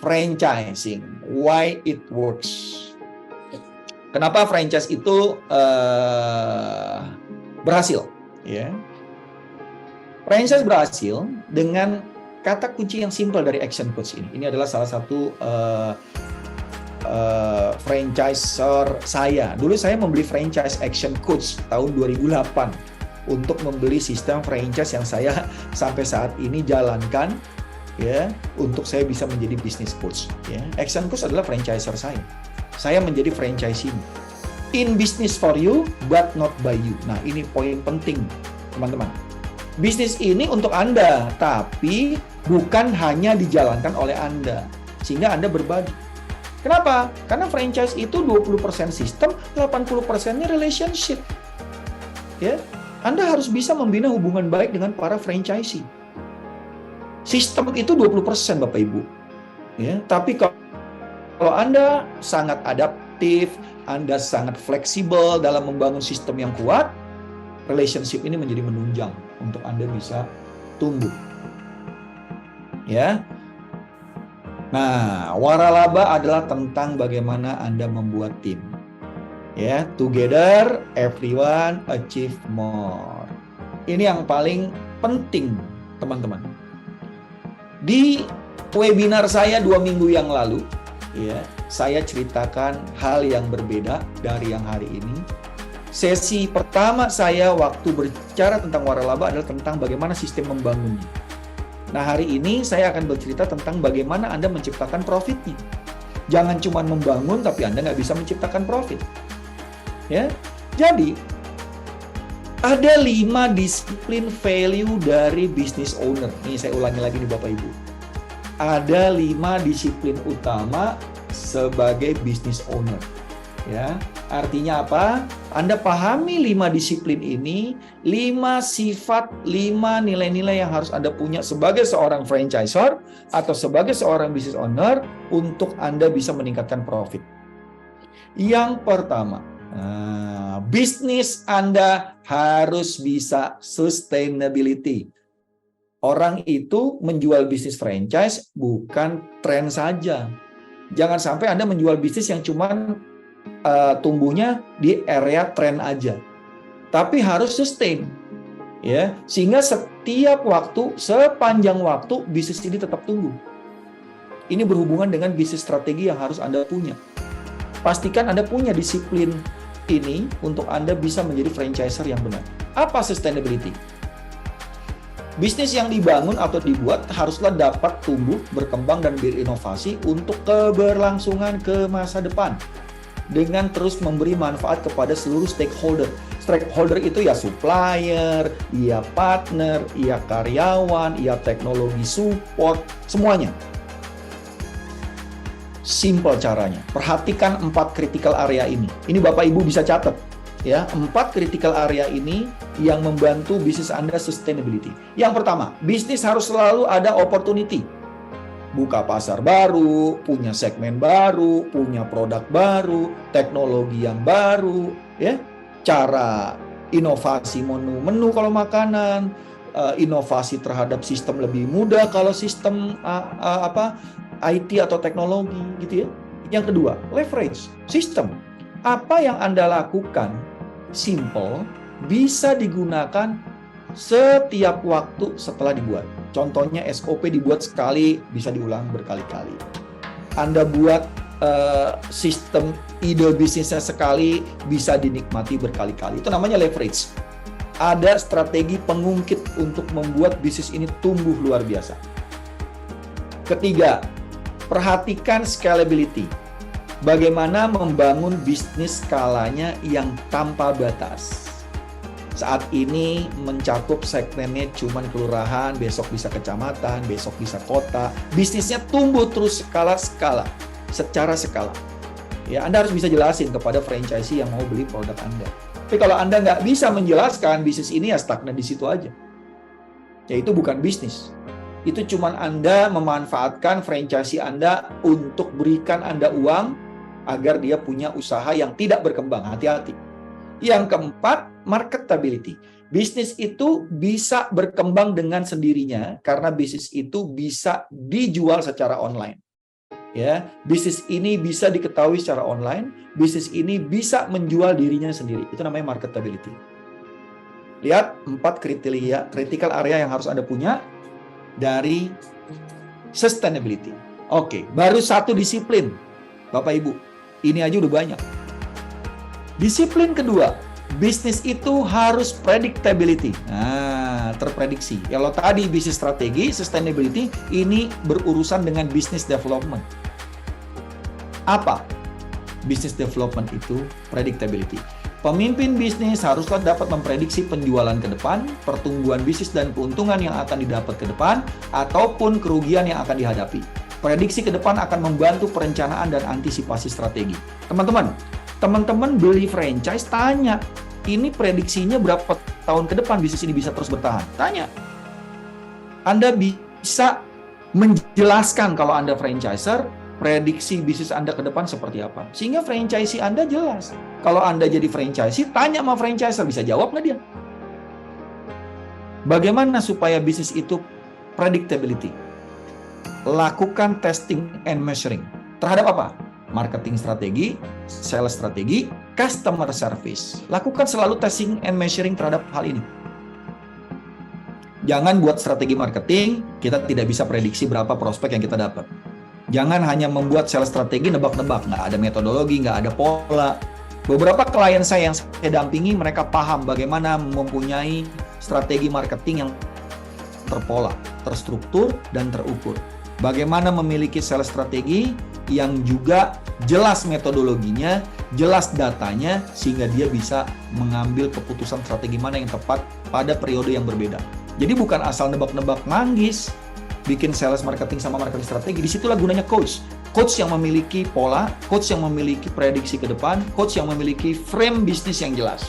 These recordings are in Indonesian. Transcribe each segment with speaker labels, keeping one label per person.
Speaker 1: Franchising, why it works. Kenapa franchise itu berhasil? Ya, franchise berhasil dengan kata kunci yang simpel dari Action Coach ini. Ini adalah salah satu franchisor saya. Dulu saya membeli franchise Action Coach tahun 2008 untuk membeli sistem franchise yang saya sampai saat ini jalankan, ya, untuk saya bisa menjadi business coach. Ya. Action Coach adalah franchisor saya. Saya menjadi franchisee. In business for you, but not by you. Nah, ini poin penting, teman-teman. Bisnis ini untuk Anda, tapi bukan hanya dijalankan oleh Anda, sehingga Anda berbagi. Kenapa? Karena franchise itu 20% sistem, 80%-nya relationship. Ya, Anda harus bisa membina hubungan baik dengan para franchisee. Sistem itu 20%, Bapak Ibu. Ya, tapi kalau Anda sangat adaptif, Anda sangat fleksibel dalam membangun sistem yang kuat, relationship ini menjadi menunjang untuk Anda bisa tumbuh. Ya. Nah, waralaba adalah tentang bagaimana Anda membuat tim. Ya, together everyone achieve more. Ini yang paling penting, teman-teman. Di webinar saya 2 minggu yang lalu, ya, saya ceritakan hal yang berbeda dari yang hari ini. Sesi pertama saya waktu berbicara tentang waralaba adalah tentang bagaimana sistem membangunnya. Nah, hari ini saya akan bercerita tentang bagaimana Anda menciptakan profitnya. Jangan cuma membangun tapi Anda nggak bisa menciptakan profit. Ya, jadi ada 5 disiplin value dari business owner. Nih saya ulangi lagi nih Bapak Ibu. Ada 5 disiplin utama sebagai business owner. Ya, artinya apa? Anda pahami 5 disiplin ini, 5 sifat, 5 nilai-nilai yang harus Anda punya sebagai seorang franchisor atau sebagai seorang business owner untuk Anda bisa meningkatkan profit. Yang pertama, bisnis Anda harus bisa sustainability. Orang itu menjual bisnis franchise bukan tren saja. Jangan sampai Anda menjual bisnis yang cuman tumbuhnya di area tren aja. Tapi harus sustain. Ya, sehingga setiap waktu, sepanjang waktu bisnis ini tetap tumbuh. Ini berhubungan dengan bisnis strategi yang harus Anda punya. Pastikan Anda punya disiplin ini untuk Anda bisa menjadi franchisor yang benar. Apa sustainability? Bisnis yang dibangun atau dibuat haruslah dapat tumbuh, berkembang, dan berinovasi untuk keberlangsungan ke masa depan dengan terus memberi manfaat kepada seluruh stakeholder. Stakeholder itu ya supplier, ya partner, ya karyawan, ya teknologi support, semuanya. Simple caranya. Perhatikan 4 critical area ini. Ini Bapak Ibu bisa catat. Ya, 4 critical area ini yang membantu bisnis Anda sustainability. Yang pertama, bisnis harus selalu ada opportunity. Buka pasar baru, punya segmen baru, punya produk baru, teknologi yang baru, ya. Cara inovasi menu kalau makanan, inovasi terhadap sistem lebih mudah kalau sistem IT atau teknologi gitu ya. Yang kedua, leverage sistem. Apa yang Anda lakukan simple bisa digunakan setiap waktu setelah dibuat. Contohnya SOP dibuat sekali bisa diulang berkali-kali. Anda buat sistem ide bisnisnya sekali bisa dinikmati berkali-kali. Itu namanya leverage. Ada strategi pengungkit untuk membuat bisnis ini tumbuh luar biasa. Ketiga, perhatikan scalability. Bagaimana membangun bisnis skalanya yang tanpa batas. Saat ini mencakup segmennya cuman kelurahan, besok bisa kecamatan, besok bisa kota. Bisnisnya tumbuh terus secara skala. Ya, Anda harus bisa jelasin kepada franchisee yang mau beli produk Anda. Tapi kalau Anda nggak bisa menjelaskan, bisnis ini ya stagnan di situ aja. Ya, itu bukan bisnis. Itu cuman Anda memanfaatkan franchisee Anda untuk berikan Anda uang agar dia punya usaha yang tidak berkembang. Hati-hati. Yang keempat, marketability. Bisnis itu bisa berkembang dengan sendirinya karena bisnis itu bisa dijual secara online. Ya, bisnis ini bisa diketahui secara online, bisnis ini bisa menjual dirinya sendiri. Itu namanya marketability. Lihat 4 kriteria critical area yang harus Anda punya dari sustainability. Oke, baru 1 disiplin. Bapak Ibu, ini aja udah banyak. Disiplin kedua, bisnis itu harus predictability. Nah, terprediksi. Kalau tadi bisnis strategi, sustainability, ini berurusan dengan business development. Apa? Business development itu predictability. Pemimpin bisnis haruslah dapat memprediksi penjualan ke depan, pertumbuhan bisnis dan keuntungan yang akan didapat ke depan, ataupun kerugian yang akan dihadapi. Prediksi ke depan akan membantu perencanaan dan antisipasi strategi. Teman-teman beli franchise, tanya, ini prediksinya berapa tahun ke depan bisnis ini bisa terus bertahan? Tanya. Anda bisa menjelaskan kalau Anda franchiser, prediksi bisnis Anda ke depan seperti apa. Sehingga franchisee Anda jelas. Kalau Anda jadi franchisee, tanya sama franchiser, bisa jawab nggak dia? Bagaimana supaya bisnis itu predictability? Lakukan testing and measuring. Terhadap apa? Marketing strategi, sales strategi, customer service. Lakukan selalu testing and measuring terhadap hal ini. Jangan buat strategi marketing, kita tidak bisa prediksi berapa prospek yang kita dapat. Jangan hanya membuat sales strategi nebak-nebak, nggak ada metodologi, nggak ada pola. Beberapa klien saya yang saya dampingi, mereka paham bagaimana mempunyai strategi marketing yang terpola, terstruktur, dan terukur. Bagaimana memiliki sales strategi yang juga jelas metodologinya, jelas datanya, sehingga dia bisa mengambil keputusan strategi mana yang tepat pada periode yang berbeda. Jadi bukan asal nebak-nebak manggis, bikin sales marketing sama marketing strategi. Disitulah gunanya coach. Coach yang memiliki pola, coach yang memiliki prediksi ke depan, coach yang memiliki frame bisnis yang jelas.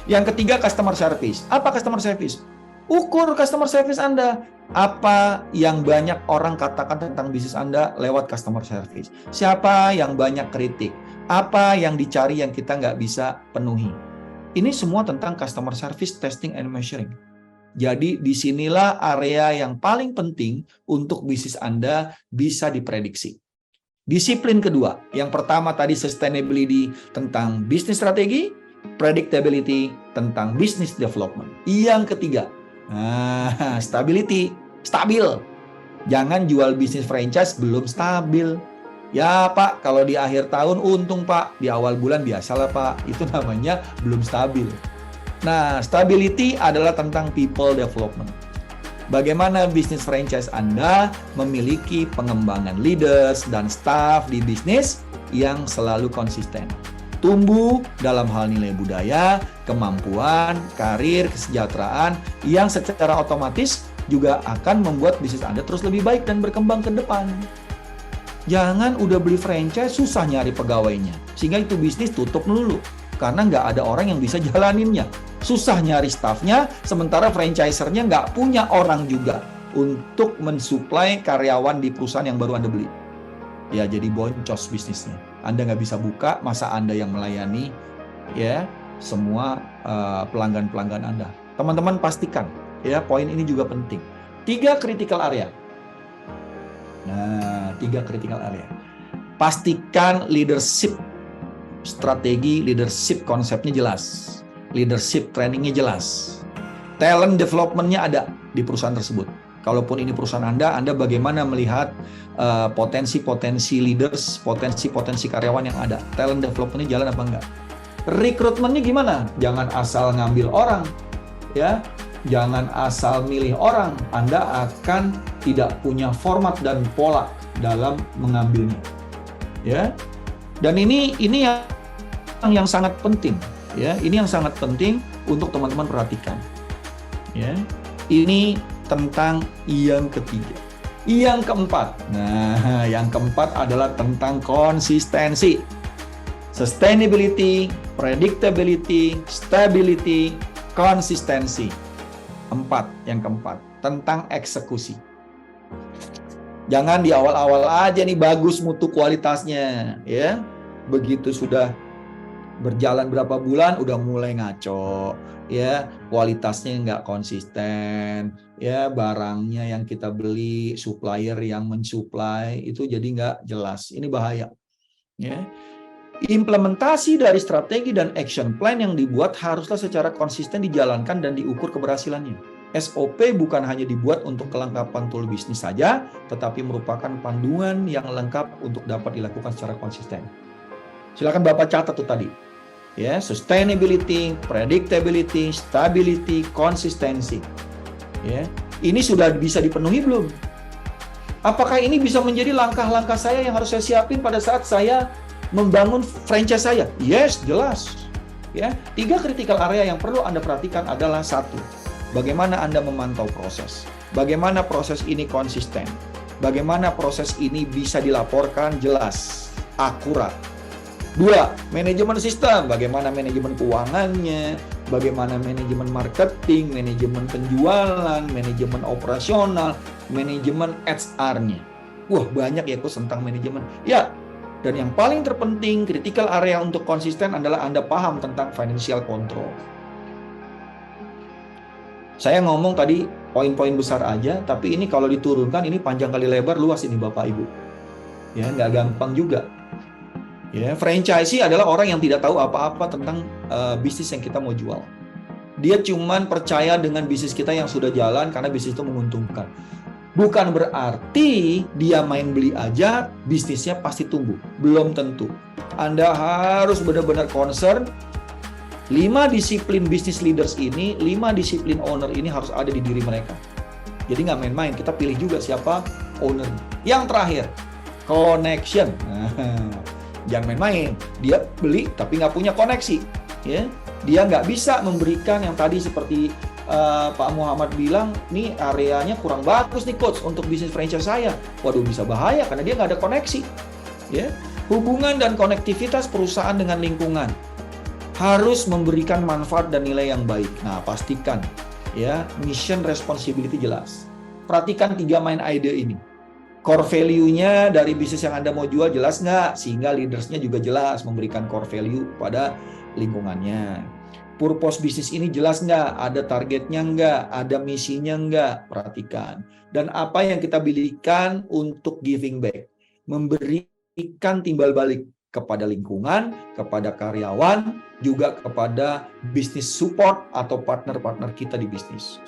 Speaker 1: Yang ketiga, customer service. Apa customer service? Ukur customer service Anda. Apa yang banyak orang katakan tentang bisnis Anda lewat customer service? Siapa yang banyak kritik? Apa yang dicari yang kita nggak bisa penuhi? Ini semua tentang customer service, testing and measuring. Jadi disinilah area yang paling penting untuk bisnis Anda bisa diprediksi. Disiplin kedua, yang pertama tadi sustainability tentang bisnis strategi, predictability tentang business development. Yang ketiga, stability, stabil. Jangan jual bisnis franchise belum stabil. Ya Pak, kalau di akhir tahun untung Pak, di awal bulan biasalah Pak. Itu namanya belum stabil. Nah, stability adalah tentang people development. Bagaimana bisnis franchise Anda memiliki pengembangan leaders dan staff di bisnis yang selalu konsisten. Tumbuh dalam hal nilai budaya, kemampuan, karir, kesejahteraan yang secara otomatis juga akan membuat bisnis Anda terus lebih baik dan berkembang ke depan. Jangan udah beli franchise susah nyari pegawainya, sehingga itu bisnis tutup melulu karena nggak ada orang yang bisa jalaninnya. Susah nyari staffnya, sementara franchisernya nggak punya orang juga untuk mensuplai karyawan di perusahaan yang baru Anda beli. Ya jadi boncos bisnisnya. Anda nggak bisa buka, masa Anda yang melayani ya semua pelanggan-pelanggan Anda. Teman-teman pastikan ya, poin ini juga penting. 3 critical area. Nah, 3 critical area. Pastikan leadership strategi, leadership konsepnya jelas. Leadership trainingnya jelas. Talent development-nya ada di perusahaan tersebut. Kalaupun ini perusahaan Anda bagaimana melihat potensi-potensi leaders, potensi-potensi karyawan yang ada. Talent development-nya jalan apa enggak? Rekrutmennya gimana? Jangan asal ngambil orang, ya. Jangan asal milih orang. Anda akan tidak punya format dan pola dalam mengambilnya, ya. Dan ini yang sangat penting, ya. Ini yang sangat penting untuk teman-teman perhatikan, ya. Ini tentang yang ketiga. Yang keempat. Nah, yang keempat adalah tentang konsistensi. Sustainability, predictability, stability, konsistensi. Yang keempat. Tentang eksekusi. Jangan di awal-awal aja nih bagus mutu kualitasnya, ya. Begitu sudah Berjalan berapa bulan udah mulai ngaco, ya, kualitasnya nggak konsisten, ya, barangnya yang kita beli, supplier yang mensuplai itu jadi nggak jelas. Ini bahaya, ya. Implementasi dari strategi dan action plan yang dibuat haruslah secara konsisten dijalankan dan diukur keberhasilannya. SOP bukan hanya dibuat untuk kelengkapan tool bisnis saja, tetapi merupakan panduan yang lengkap untuk dapat dilakukan secara konsisten. Silakan Bapak catat tuh tadi. Ya, sustainability, predictability, stability, konsistensi. Ya, ini sudah bisa dipenuhi belum? Apakah ini bisa menjadi langkah-langkah saya yang harus saya siapin pada saat saya membangun franchise saya? Yes, jelas. Ya, 3 critical area yang perlu Anda perhatikan adalah: 1, bagaimana Anda memantau proses? Bagaimana proses ini konsisten? Bagaimana proses ini bisa dilaporkan jelas, akurat? 2, manajemen sistem. Bagaimana manajemen keuangannya, bagaimana manajemen marketing, manajemen penjualan, manajemen operasional, manajemen HR-nya. Wah, banyak ya Coach tentang manajemen. Ya, dan yang paling terpenting, critical area untuk konsisten adalah Anda paham tentang financial control. Saya ngomong tadi poin-poin besar aja, tapi ini kalau diturunkan, ini panjang kali lebar, luas ini Bapak Ibu. Ya, nggak gampang juga. Ya, franchisee adalah orang yang tidak tahu apa-apa tentang bisnis yang kita mau jual. Dia cuman percaya dengan bisnis kita yang sudah jalan karena bisnis itu menguntungkan. Bukan berarti dia main beli aja, bisnisnya pasti tumbuh. Belum tentu. Anda harus benar-benar concern. 5 disiplin business leaders ini, 5 disiplin owner ini harus ada di diri mereka. Jadi nggak main-main, kita pilih juga siapa owner. Yang terakhir, connection. Jangan main-main, dia beli tapi nggak punya koneksi, ya. Dia nggak bisa memberikan yang tadi seperti Pak Muhammad bilang, nih areanya kurang bagus nih Coach untuk bisnis franchise saya. Waduh, bisa bahaya karena dia nggak ada koneksi, ya. Hubungan dan konektivitas perusahaan dengan lingkungan harus memberikan manfaat dan nilai yang baik. Nah, pastikan ya mission responsibility jelas. Perhatikan 3 main ide ini. Core value-nya dari bisnis yang Anda mau jual jelas nggak? Sehingga leaders-nya juga jelas memberikan core value pada lingkungannya. Purpose bisnis ini jelas nggak? Ada targetnya nggak? Ada misinya nggak? Perhatikan. Dan apa yang kita berikan untuk giving back? Memberikan timbal balik kepada lingkungan, kepada karyawan, juga kepada bisnis support atau partner-partner kita di bisnis.